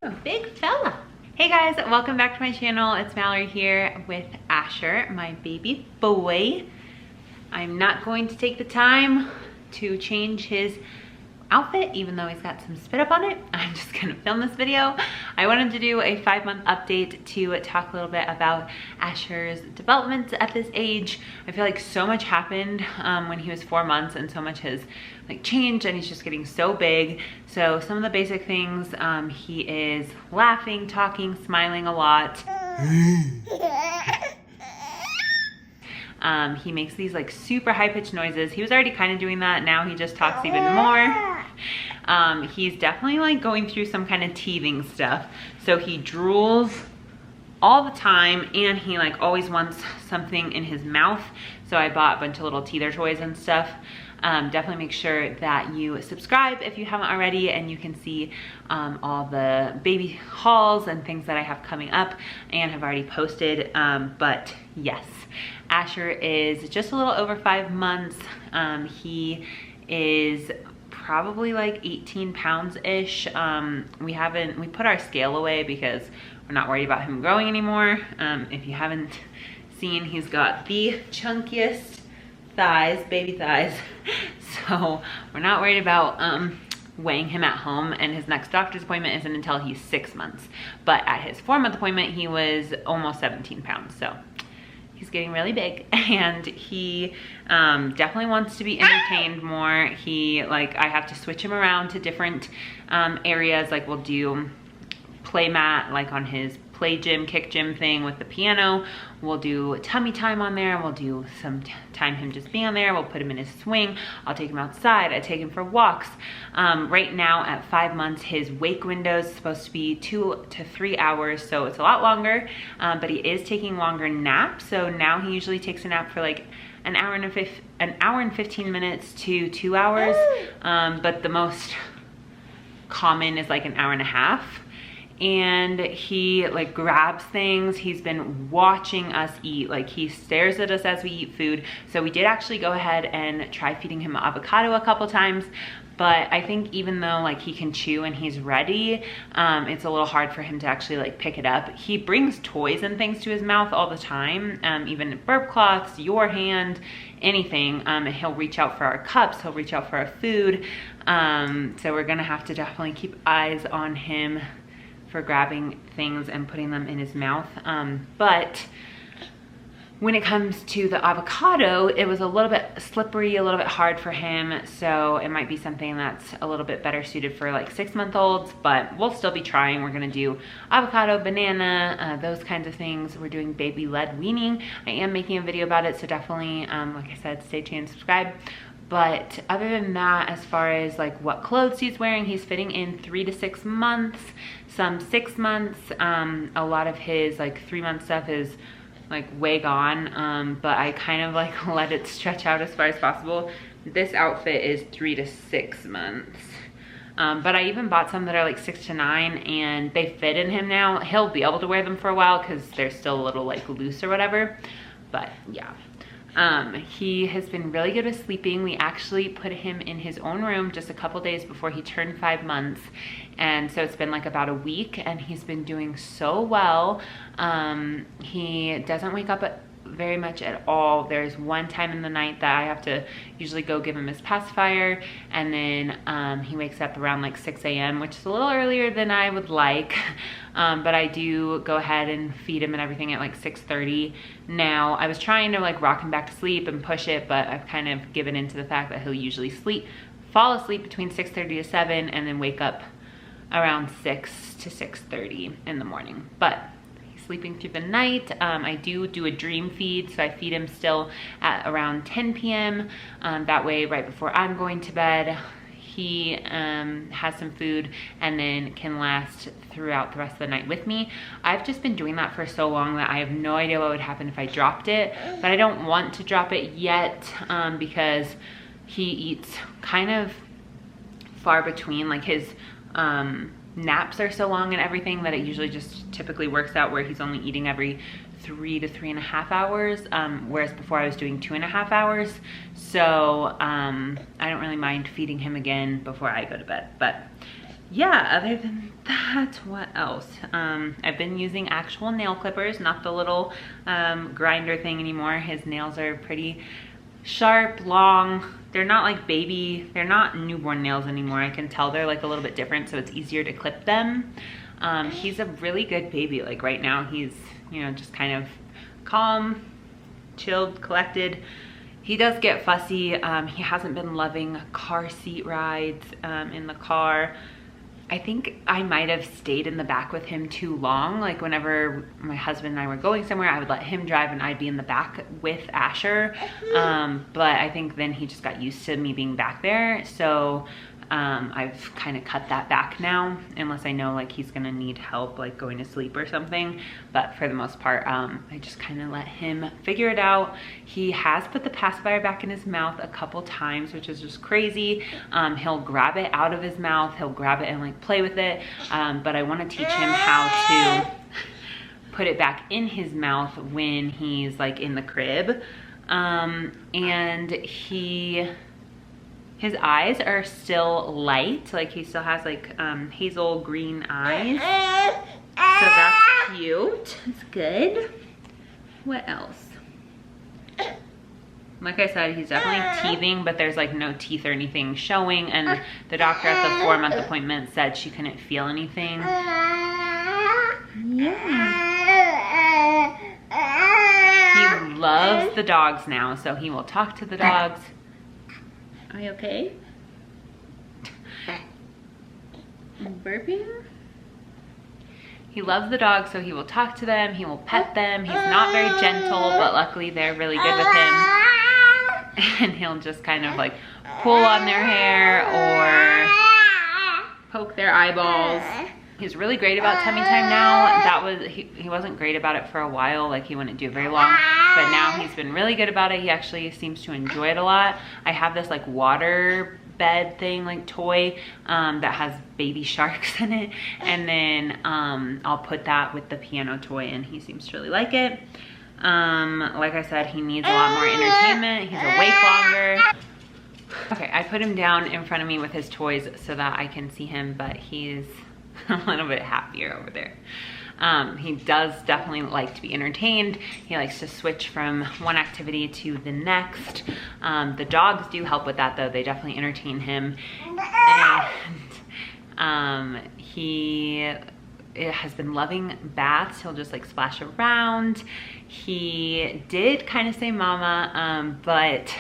A big fella. Hey guys, welcome back to my channel. It's Mallory here with Asher, my baby boy. I'm not going to take the time to change his outfit, even though he's got some spit up on it. I'm just gonna film this video. I wanted to do a 5-month update to talk a little bit about Asher's development at this age. I feel like so much happened when he was 4 months, and so much has like changed, and he's just getting so big. So some of the basic things, he is laughing, talking, smiling a lot. He makes these like super high-pitched noises. He was already kind of doing that. Now he just talks even more. He's definitely like going through some kind of teething stuff. So he drools all the time, and he like always wants something in his mouth. So I bought a bunch of little teether toys and stuff. Definitely make sure that you subscribe if you haven't already, and you can see all the baby hauls and things that I have coming up and have already posted. But yes, Asher is just a little over 5 months. He is probably like 18 pounds-ish. We put our scale away because we're not worried about him growing anymore. If you haven't seen, he's got the chunkiest thighs, baby thighs. So we're not worried about weighing him at home, and his next doctor's appointment isn't until he's 6 months. But at his 4-month appointment, he was almost 17 pounds. So he's getting really big, and he definitely wants to be entertained more. I have to switch him around to different areas. Like we'll do play mat, like on his play gym, kick gym thing with the piano. We'll do tummy time on there. We'll do some time him just being on there. We'll put him in his swing. I'll take him outside. I take him for walks. Right now at 5 months, his wake window is supposed to be 2 to 3 hours. So it's a lot longer, but he is taking longer naps. So now he usually takes a nap for like an hour and 15 minutes to 2 hours. But the most common is like an hour and a half. And he like grabs things. He's been watching us eat. Like he stares at us as we eat food. So we did actually go ahead and try feeding him avocado a couple times. But I think even though like he can chew and he's ready, it's a little hard for him to actually like pick it up. He brings toys and things to his mouth all the time, even burp cloths, your hand, anything. He'll reach out for our cups, he'll reach out for our food. So we're gonna have to definitely keep eyes on him for grabbing things and putting them in his mouth. But when it comes to the avocado, it was a little bit slippery, a little bit hard for him. So it might be something that's a little bit better suited for like 6-month-olds, but we'll still be trying. We're gonna do avocado, banana, those kinds of things. We're doing baby-led weaning. I am making a video about it, so definitely, like I said, stay tuned, subscribe. But other than that, as far as like what clothes he's wearing, he's fitting in 3 to 6 months, some 6 months. A lot of his like 3-month stuff is like way gone, but I kind of like let it stretch out as far as possible. This outfit is 3 to 6 months. But I even bought some that are like 6 to 9, and they fit in him now. He'll be able to wear them for a while because they're still a little like loose or whatever. But yeah. He has been really good with sleeping. We actually put him in his own room just a couple days before he turned 5 months. And so it's been like about a week, and he's been doing so well. He doesn't wake up very much at all. There's one time in the night that I have to usually go give him his pacifier, and then he wakes up around like 6 a.m., which is a little earlier than I would like. But I do go ahead and feed him and everything at like 6:30. Now, I was trying to like rock him back to sleep and push it, but I've kind of given into the fact that he'll usually fall asleep between 6:30 to 7, and then wake up around 6 to 6:30 in the morning. But he's sleeping through the night. I do a dream feed, so I feed him still at around 10 p.m. That way, right before I'm going to bed, he has some food and then can last throughout the rest of the night with me. I've just been doing that for so long that I have no idea what would happen if I dropped it, but I don't want to drop it yet because he eats kind of far between. Like his naps are so long and everything that it usually just typically works out where he's only eating every 3 to 3.5 hours, whereas before I was doing 2.5 hours. So I don't really mind feeding him again before I go to bed. But yeah, other than that, what else? I've been using actual nail clippers, not the little grinder thing anymore. His nails are pretty sharp, long. They're not like baby, they're not newborn nails anymore. I can tell they're like a little bit different, so it's easier to clip them. He's a really good baby. Like right now, he's, you know, just kind of calm, chilled, collected. He does get fussy. He hasn't been loving car seat rides in the car. I think I might have stayed in the back with him too long. Like whenever my husband and I were going somewhere, I would let him drive and I'd be in the back with Asher. But I think then he just got used to me being back there. So I've kind of cut that back now, unless I know like he's gonna need help like going to sleep or something. But for the most part, I just kind of let him figure it out. He has put the pacifier back in his mouth a couple times, which is just crazy. He'll grab it out of his mouth, he'll grab it and like play with it. But I want to teach him how to put it back in his mouth when he's like in the crib. And his eyes are still light, like he still has like hazel green eyes. So that's cute, it's good. What else? Like I said, he's definitely teething, but there's like no teeth or anything showing. And the doctor at the 4-month appointment said she couldn't feel anything. Yeah. He loves the dogs now, so he will talk to the dogs. Are you okay? Burping? He loves the dogs, so he will talk to them, he will pet them. He's not very gentle, but luckily they're really good with him. And he'll just kind of like pull on their hair or poke their eyeballs. He's really great about tummy time now. He wasn't great about it for a while, like he wouldn't do it very long, but now he's been really good about it. He actually seems to enjoy it a lot. I have this like water bed thing, like toy that has baby sharks in it, and then I'll put that with the piano toy, and he seems to really like it. Like I said, he needs a lot more entertainment. He's awake longer. Okay, I put him down in front of me with his toys so that I can see him, but he's a little bit happier over there. He does definitely like to be entertained. He likes to switch from one activity to the next. The dogs do help with that though. They definitely entertain him. And he has been loving baths. He'll just like splash around. He did kind of say mama, but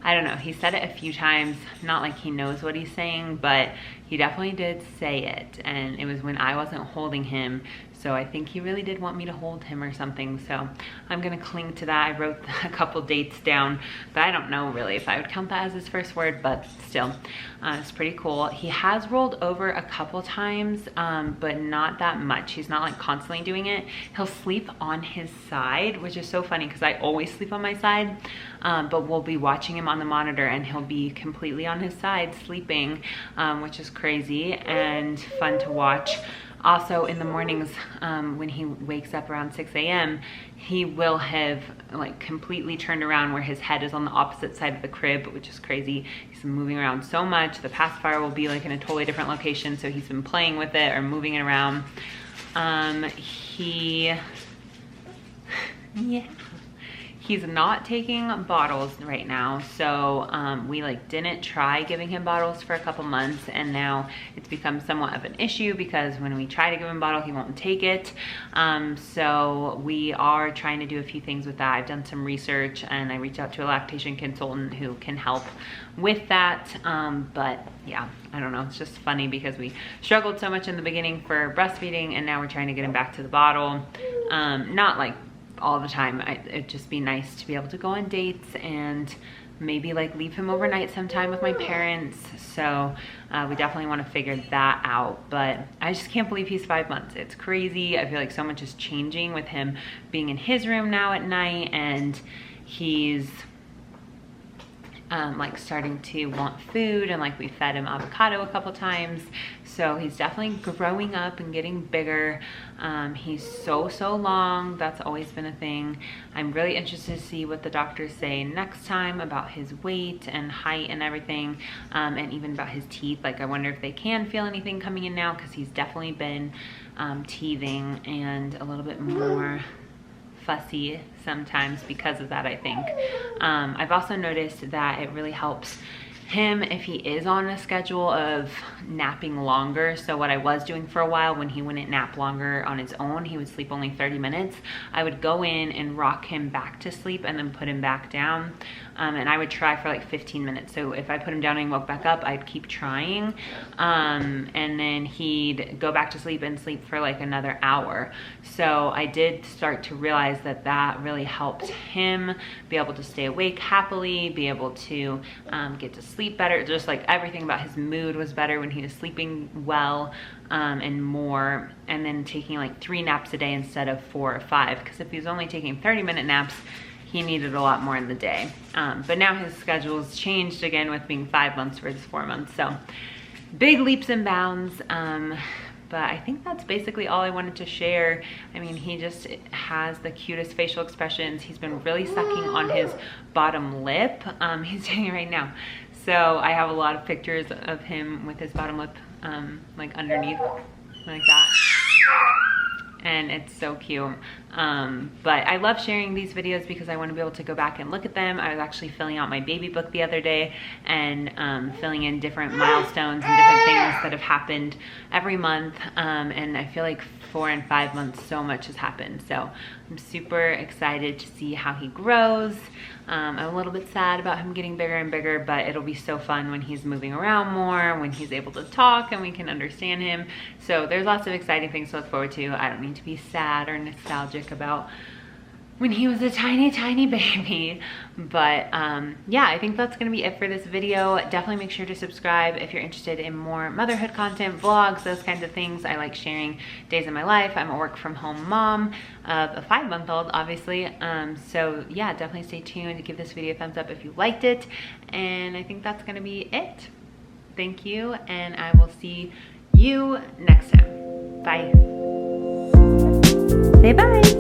I don't know, he said it a few times, not like he knows what he's saying, but he definitely did say it, and it was when I wasn't holding him, so I think he really did want me to hold him or something, so I'm gonna cling to that. I wrote a couple dates down, but I don't know really if I would count that as his first word, but still, it's pretty cool. He has rolled over a couple times, but not that much. He's not like constantly doing it. He'll sleep on his side, which is so funny because I always sleep on my side, but we'll be watching him on the monitor and he'll be completely on his side sleeping, which is crazy and fun to watch. Also in the mornings, when he wakes up around 6 a.m., he will have like completely turned around where his head is on the opposite side of the crib, which is crazy. He's been moving around so much. The pacifier will be like in a totally different location, so he's been playing with it or moving it around. He's not taking bottles right now, so we like didn't try giving him bottles for a couple months, and now it's become somewhat of an issue because when we try to give him a bottle, he won't take it. So we are trying to do a few things with that. I've done some research and I reached out to a lactation consultant who can help with that. But yeah, I don't know, it's just funny because we struggled so much in the beginning for breastfeeding, and now we're trying to get him back to the bottle. Not like all the time. It'd just be nice to be able to go on dates and maybe like leave him overnight sometime with my parents. So we definitely want to figure that out, but I just can't believe he's 5 months. It's crazy. I feel like so much is changing with him being in his room now at night, and he's like starting to want food, and like we fed him avocado a couple times. So he's definitely growing up and getting bigger. He's so long. That's always been a thing. I'm really interested to see what the doctors say next time about his weight and height and everything, and even about his teeth. Like, I wonder if they can feel anything coming in now, because he's definitely been teething and a little bit more fussy sometimes because of that, I think. I've also noticed that it really helps him if he is on a schedule of napping longer. So what I was doing for a while, when he wouldn't nap longer on his own, he would sleep only 30 minutes, I would go in and rock him back to sleep and then put him back down. And I would try for like 15 minutes. So if I put him down and woke back up, I'd keep trying. And then he'd go back to sleep and sleep for like another hour. So I did start to realize that that really helped him be able to stay awake happily, be able to get to sleep better. Just like everything about his mood was better when he was sleeping well, and more. And then taking like 3 naps a day instead of 4 or 5. Because if he was only taking 30-minute naps, he needed a lot more in the day. But now his schedule's changed again with being 5 months versus 4 months. So big leaps and bounds. But I think that's basically all I wanted to share. I mean, he just has the cutest facial expressions. He's been really sucking on his bottom lip. He's doing it right now. So I have a lot of pictures of him with his bottom lip like underneath, like that. And it's so cute. But I love sharing these videos because I want to be able to go back and look at them. I was actually filling out my baby book the other day and filling in different milestones and different things that have happened every month. And I feel like 4 and 5 months, so much has happened. So I'm super excited to see how he grows. I'm a little bit sad about him getting bigger and bigger, but it'll be so fun when he's moving around more, when he's able to talk and we can understand him. So there's lots of exciting things to look forward to. I don't mean to be sad or nostalgic about when he was a tiny baby. But yeah, I think that's gonna be it for this video. Definitely make sure to subscribe if you're interested in more motherhood content, vlogs, those kinds of things. I like sharing days in my life. I'm a work from home mom of a 5-month-old, obviously. So yeah, definitely stay tuned. Give this video a thumbs up if you liked it. And I think that's gonna be it. Thank you, and I will see you next time. Bye. Say bye.